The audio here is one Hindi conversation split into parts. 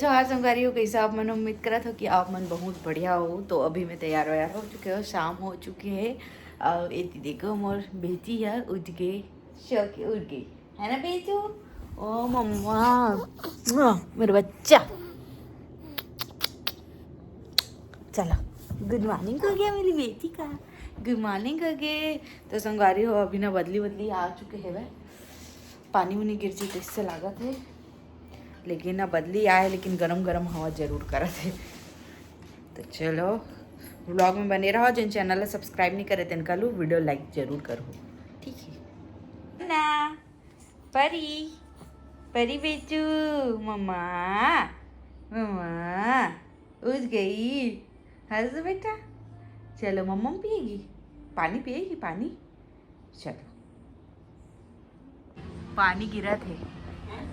तो आज संगारी हो कैसा आप मन उम्मीद करा था कि आप मन बहुत बढ़िया हो। तो अभी मैं तैयार व्यार हो चुके हो, शाम हो चुकी है और ये देखो मोर बेटी है उठ गई, सो के उठ गई है ना बेटू। ओ मम्मा मेरा बच्चा, चलो गुड मॉर्निंग हो गया मेरी बेटी का, गुड मॉर्निंग हो गए। तो संगारी हो अभी ना बदली आ चुके हैं वह, पानी वानी गिर जी तो इससे लागत है, लेकिन ना बदली आए लेकिन गरम गरम हवा जरूर करा थे। तो चलो व्लॉग में बने रहो, जिन चैनल सब्सक्राइब नहीं करे तिनका लो वीडियो लाइक जरूर करो, ठीक है ना। परी परी बेचू मम्मा, मम्मा उठ गई, हंस बेटा। चलो मम्मा पिएगी पानी, पिएगी पानी, चलो पानी गिरा थे।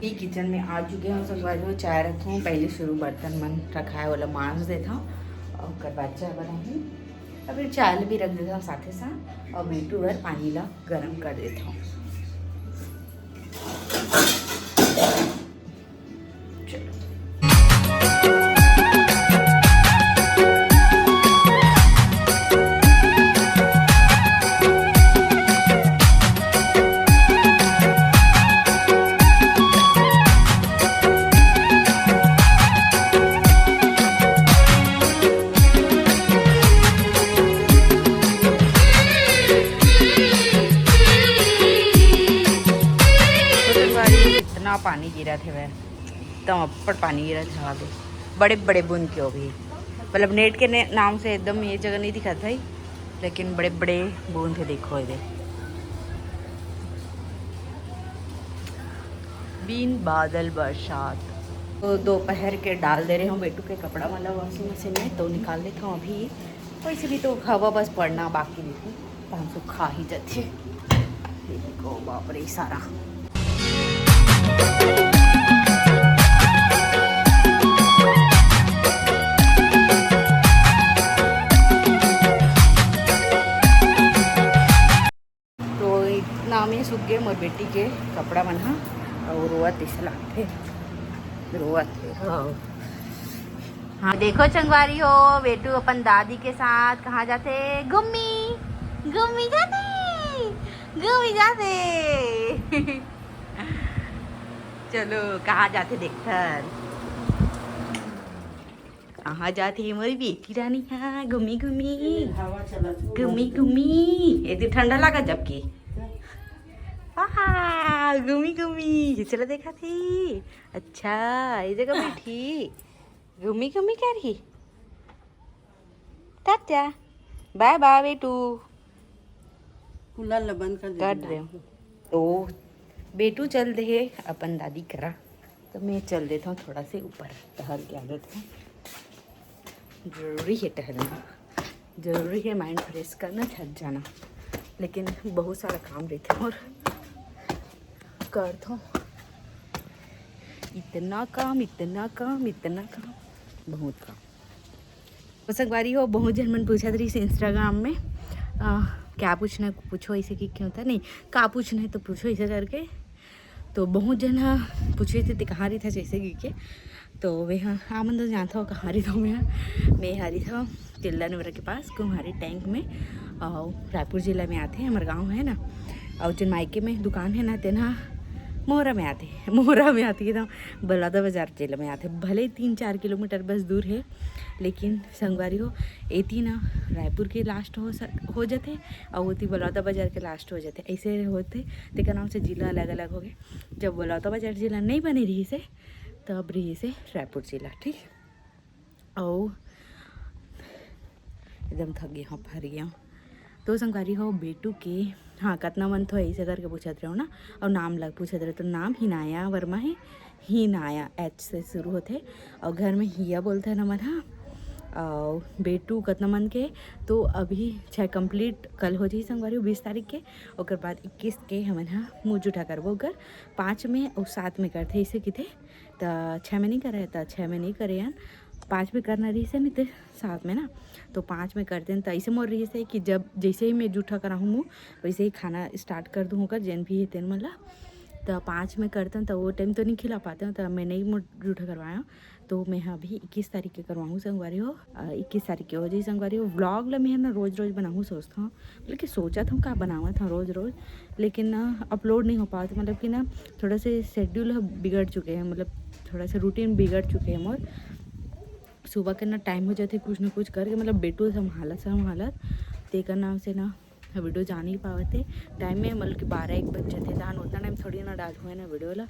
ये किचन में आ चुके हैं सब बाजू, चाय रखी हूँ, पहले शुरू बर्तन मन रखा है वाला मांझ देता हूँ और कर बाद चाय बनाऊँ और फिर चाय भी रख देता हूँ साथ ही साथ, और बेटू भर पानी ला गर्म कर देता हूँ। चलो इतना पानी गिरा थे वह, एकदम अप्पड़ पानी गिरा था आगे, बड़े बड़े बूंद क्यों भी, मतलब नेट के नाम से एकदम ये जगह नहीं दिखा था, लेकिन बड़े बड़े बूंद थे। देखो इधर बीन बादल बरसात। तो दोपहर के डाल दे रहे हूँ बेटू के कपड़ा वाला वॉशिंग मशीन में, तो निकाल लेता हूँ अभी, वैसे भी तो हवा बस पड़ना बाकी देखो पाँच सौ खा ही जाते। देखो बाप रे सारा में सूख गए मोर बेटी के कपड़ा बना और रोवत इसे लाते रोवत है। हाँ देखो चंगवारी हो बेटू अपन दादी के साथ कहाँ जाते, घूमी घूमी जाते, घूमी जाते। चलो कहाँ जाते देखकर, कहाँ जाते मोरी बेटी रानी, हाँ घूमी घूमी घूमी घूमी, ये तो ठंडा लगा जबकि घूमी घूमी चलो देखा थी। अच्छा ये जगह बैठी घूमी घूमी कर रही, टाटा बाय बाय बेटू, कूलर बंद कर रहे हो। तो बेटू चल दे अपन दादी करा, तो मैं चल देता हूँ थोड़ा से ऊपर टहल के आ जाता हूँ। जरूरी है टहलना, जरूरी है माइंड फ्रेश करना, थक जाना, लेकिन बहुत सारा काम रहता है और करता हूँ, इतना काम इतना काम इतना काम, बहुत काम। पोसक बारी हो, बहुत जन मन पूछा रही से इंस्टाग्राम में क्या पूछना पूछो ऐसे कि क्यों था, नहीं क्या पूछना है तो पूछो ऐसे करके। तो बहुत जन पूछे थे कहाँ रही था जैसे कि तो वे हाँ मन तो जानता हो कहाँ रही था, मैं हारी था तिल्ला नवरा के पास कुम्हारी टैंक में, और रायपुर जिला में आते हैं, हमारा गाँव है ना, और जन मायके में दुकान है ना तेना मोहरा में आते हैं, मोहरा में आती है तो बलौदा बाजार जिले में आते, भले 3-4 किलोमीटर बस दूर है, लेकिन संगवारी हो एती ना रायपुर के लास्ट हो जाते और होती बलौदा बाजार के लास्ट हो जाते, ऐसे होते तेका नाम से जिला अलग अलग हो गए। जब बलौदा बाजार जिला नहीं बने रही से तब रही से रायपुर जिला, ठीक। और एकदम थक गया हूँ, फर गया हूँ। तो संगवारी हो बेटू के हाँ कितना मन तो ऐसे करके पूछते रहो ना, और नाम लग पूछते रहे, तो नाम हिनाया वर्मा है, हिनाया एच से शुरू होते, और घर में हिया बोलते हैं ना मन। हाँ और बेटू कितना मन के, तो अभी 6 कंप्लीट कल हो जाए संगवारी 20 तारीख के, और बाद 21 के हमन हाँ मुँह जूठा करबो, अगर 5 में और 7 में करते ऐसे किथे, तो 6 में नहीं करे, तो 6 में नहीं करे यान 5 में करना रही से नहीं तो 7 में ना, तो 5 में करते हैं। तो ऐसे मोर रही से कि जब जैसे ही मैं जूठा करा हूँ वैसे ही खाना स्टार्ट कर दूँ होकर जैन भी है तेन मतलब, तो 5 में करते हैं, तो वो टाइम तो नहीं खिला पाते हैं, तो मैं नहीं जूठा करवाया, तो मैं अभी 21 तारीख के करवाऊँ संगवारी हो, 21 तारीख के हो जाए संगवारी हो। व्लॉग ला मैं ना रोज़ रोज़ बनाऊँ सोचता हूँ, मतलब कि सोचा था क्या बनावा था रोज़ रोज़, लेकिन ना अपलोड नहीं हो पाता, मतलब कि ना थोड़ा से शेड्यूल बिगड़ चुके हैं, मतलब थोड़ा सा रूटीन बिगड़ चुके हैं मोर। सुबह के ना टाइम हो जाते कुछ ना कुछ करके, मतलब बेटू संभालत ते का नाम से ना वीडियो जा नहीं पाते टाइम में, मतलब कि 12-1 बज जाते दान, उतना टाइम थोड़ी ना डाल हुआ है ना वीडियो ला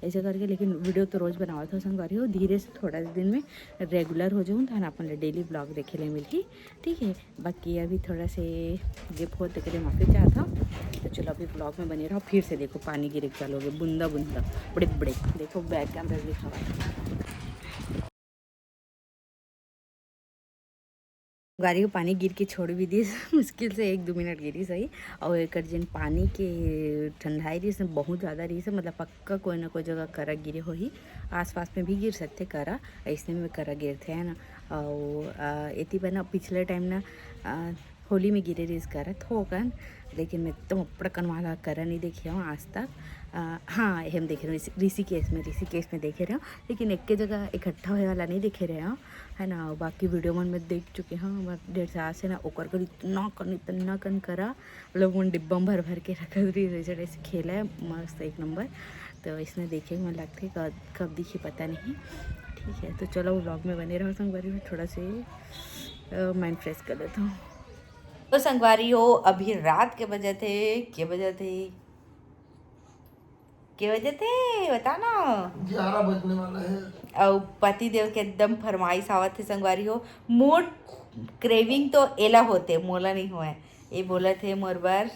ऐसे करके। लेकिन वीडियो तो रोज़ बनावा था संगवारी हो, धीरे से थोड़ा दिन में रेगुलर हो जाऊँ तो अपन डेली ब्लॉग देखे ले मिल ही, ठीक है। बाकी अभी थोड़ा से गिफ्ट होते के लिए माफ़ी चाहता हूँ। तो चलो अभी ब्लॉग में बने रहो। फिर से देखो पानी गिरे चालू हो गए, बूंदा बूंदा बड़े बड़े, देखो बैक कैमरा दिखा गाड़ी को पानी गिर के छोड़ भी दी मुश्किल से 1-2 मिनट गिरी सही। और एक जिन पानी के ठंडाई रही से बहुत ज़्यादा रही से, मतलब पक्का कोई ना कोई जगह करा गिरे हो ही, आसपास में भी गिर सकते करा, ऐसे में करा गिरते हैं ना। और इतनी पर ना पिछले टाइम ना होली में गिरे रही करा थोकन, लेकिन मैं तो अपड़कन वाला करा नहीं देखी हूँ आज तक। हाँ हम देखे रहे ऋषिकेश में देखे रहे हो, लेकिन एक के जगह इकट्ठा होने वाला नहीं देखे रहे हो, है ना। बाकी वीडियो मन में देख चुके हैं 1.5 साल से ना, ओकर कर इतना कन करा, मतलब मन डिब्बा भर भर के रख रही ऐसे खेला है मस्त 1 नंबर। तो इसमें देखे मैं लगते कब दिखी पता नहीं, ठीक है। तो चलो व्लॉग में बने रहो संगवारी में, थोड़ा से माइंड फ्रेश कर लेता हूँ। तो संगवारी हो अभी रात के बजे थे बता ना, 11 बजने वाला है। और पति देव के एकदम फरमाइश आवत थे संगवारी हो। मोर क्रेविंग तो एला होते मोला नहीं हुआ है, ये बोला थे मोर बार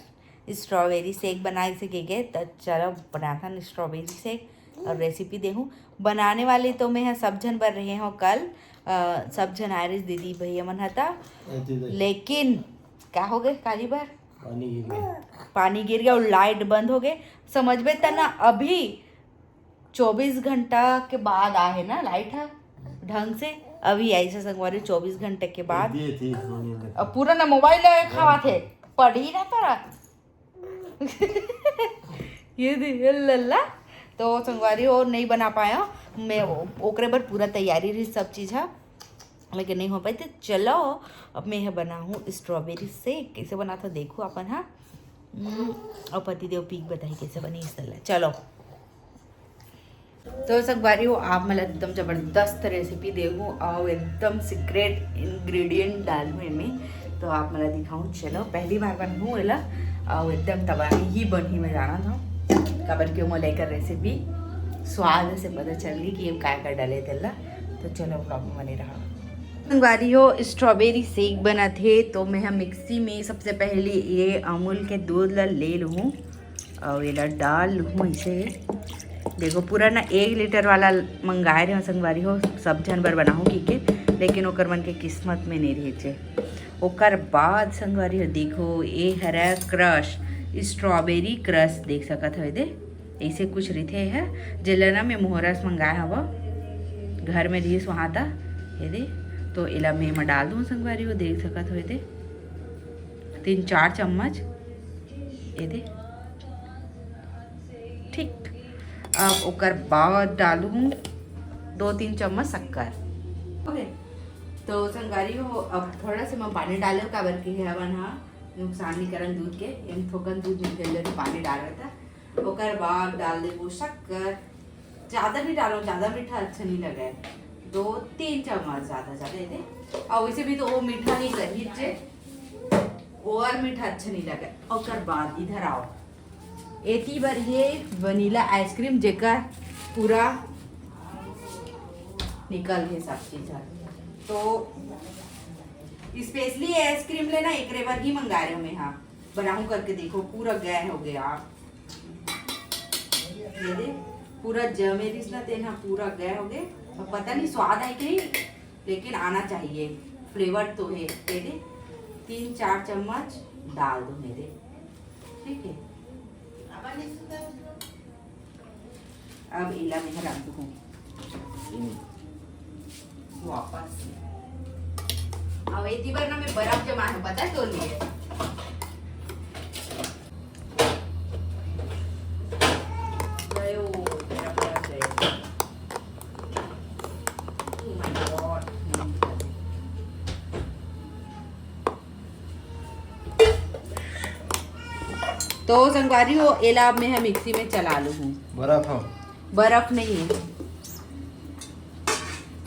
स्ट्रॉबेरी शेक बनाए से गए, तो चलो बनाता ना स्ट्रॉबेरी शेक और रेसिपी देखूँ। बनाने वाले तो मैं सब जन बन रहे हो कल, सब जन आ रही दीदी भैया मन हता, लेकिन क्या हो गए काली बार पानी गिर गया और लाइट बंद हो गए। समझ में तना अभी 24 घंटा के बाद आए ना लाइट है ढंग से, अभी ऐसा संगवारी 24 घंटे के बाद। अब पूरा ना मोबाइल खावा थे पढ़ ही ना तारा ये लल्ला तो संगवारी और नहीं बना पाया मैं, ओकरे पर पूरा तैयारी रही सब चीज़ है, लेकिन नहीं हो पाई। तो चलो अब मैं यह बनाऊँ स्ट्रॉबेरी शेक, कैसे बनाता देखो अपन। हाँ और पति देव पीक बताई कैसे बनी इस तरह, चलो। तो संगवारी हो आप मतलब एकदम ज़बरदस्त रेसिपी देखूँ और एकदम सीक्रेट इंग्रेडिएंट डालूँ इनमें, तो आप मतलब दिखाऊँ। चलो पहली बार बनूँ एला और एकदम तबाही ही बनी में जाना था कबर क्यों मैं लेकर रेसिपी स्वाद से पता चल गई कि ये क्या डाले तेला। तो चलो ब्लॉग में बने रहा। संगवारी हो स्ट्रॉबेरी शेक बना थे, तो मैं हम मिक्सी में सबसे पहले ये अमूल के दूध ला ले लूँ और ये डाल लूँ इसे। देखो पूरा ना 1 लीटर वाला मंगाए रहे संगवारी हो, सब जानवर बनाऊँ की के, लेकिन ओकर मन के किस्मत में नहीं रहे थे। ओकर बाद संगवारी हो देखो ये हरा क्रश स्ट्रॉबेरी क्रश देख सकत हो दे, ऐसे कुछ रहते है जेला ना मैं मोहरस मंगाया हवा घर में रहीस वहाँ था ये दे। तो इला में डाल दूँ संगवारी हो देख सकत हो दे 3-4 चम्मच ये दे, ठीक। अब ओकर बाद डालूँ 2-3 चम्मच शक्कर, ओके। तो संगवारी हो अब थोड़ा से मैं पानी डाले काबर के हवन हाँ नुकसान नहीं करन दूध के, एम थोकन दूध निकल तो पानी डाल रहा था। ओकर बाद डाल दे वो शक्कर, ज़्यादा नहीं डालो, ज़्यादा मीठा अच्छा नहीं लगे, 2-3 चम्मच ज़्यादा दे। और वैसे भी तो वो मीठा नहीं करी जे और मीठा अच्छा नहीं लगे। और बाद इधर आओ एती बार ये वनीला आइसक्रीम जेकर पूरा निकल गए सब चीज़, तो स्पेशली आइसक्रीम लेना एक बार ही मंगा रहे हो मैं, हाँ बनाऊँ करके देखो पूरा गया हो गया ये दे पूरा जमे रिश्ता तेना पूरा गया हो गए। अब पता नहीं स्वाद है कि लेकिन आना चाहिए, फ्लेवर तो है। ये दे 3-4 चम्मच डाल दो मेरे, ठीक है। अब इला में रख दूँ वापस, अब एक बार ना मैं बर्फ जमा है पता है तो लिए तो संगवारी हो एला में हम मिक्सी में चला लूँ। बर्फ हो, बर्फ नहीं है।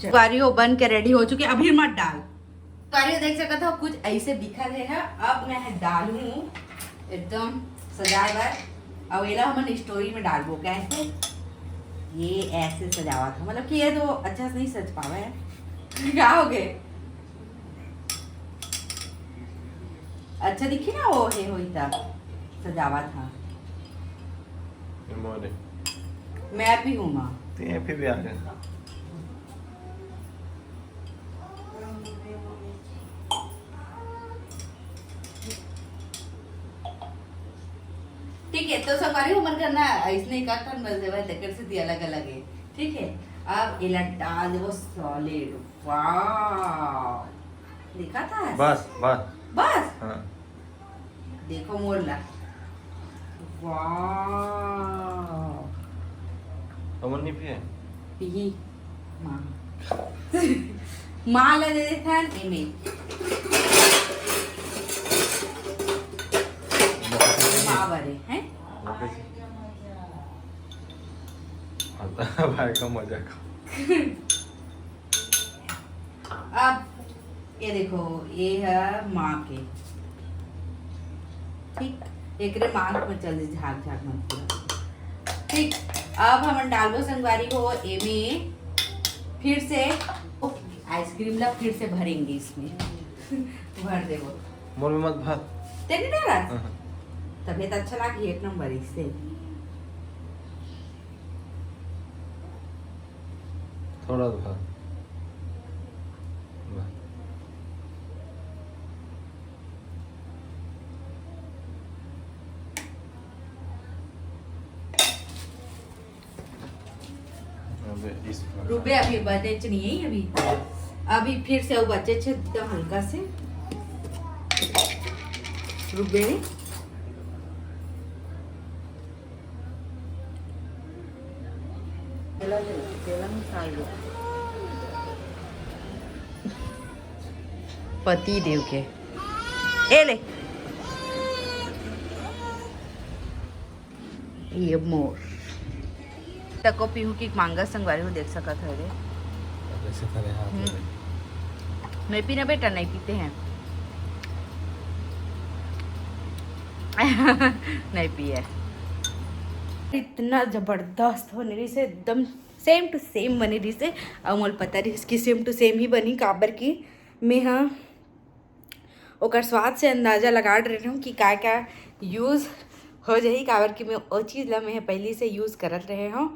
संगवारी हो बन के रेडी हो चुके, अभी मत डाल। संगवारी हो देख सकते हो कुछ ऐसे बिखर है। अब मैं डालूँ एकदम सजाए बार। अब एला हम स्टोरी में डालबो कैसे, ये ऐसे सजावा था, मतलब कि ये तो अच्छा से नहीं सज पावा है। क्या हो गए, अच्छा दिखी ना वो है होई था सजावा था। मैं भी हूँ माँ, ते फिर भी आ गए। ठीक है। तो सवारी उम्र करना इसने का टन बस देवा लेकर से दिया अलग अलग है। ठीक है, अब इला डाल दो सॉलिड। वाह, देखा था बस बस बस। हाँ, देखो मोरला, वाह। अमन नहीं पिए पी माँ माँ ले दे था इमे माँ बरे हैं। भाई का मजा का। अब ये देखो, ये है माँ के, ठीक। एक रे माँ में चल झाग झाग मत पूरा, ठीक। अब हम डालबो संगवारी को एमे फिर से आइसक्रीम ला फिर से भरेंगे इसमें। भर देवो मोर में मत भर। तेरे डाला तबियत अच्छा लगी एक नंबर इससे। थोड़ा भर। रुबे अभी बचे च नहीं है अभी फिर से वो बचे च एकदम हल्का से रुबे पति देव के ए ले ये मोर तको पीहू की मांगा संगवारी हूँ देख सकत है रे। ऐसे करे हाथ में। नहीं पीना बेटा, नहीं पीते हैं। नहीं पिए। इतना जबरदस्त होने रही से एकदम सेम टू सेम बनी रही से। अब मोल पता रही इसकी सेम टू सेम ही बनी काबर की मैं हाँ ओकर स्वाद से अंदाज़ा लगा रही हूँ कि क्या क्या यूज़ हो जाही, काबर कि मैं वो चीज़ ला मैं पहले से यूज़ करत रहे हूँ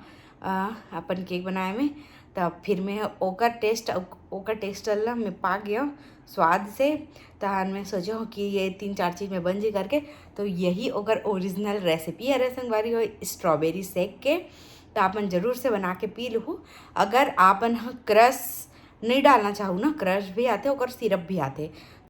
अपन केक बनाए में। तब फिर मैं ओकर टेस्ट ला मैं पा गया स्वाद से। तहन मैं सोचो कि ये 3-4 चीज़ में बन जी करके, तो यही ओकर ओरिजिनल रेसिपी है संगवारी हो स्ट्रॉबेरी शेक के। तो आपन ज़रूर से बना के पी लूँ। अगर आपन क्रश नहीं डालना चाहूँ ना, क्रश भी आते और सिरप भी आते,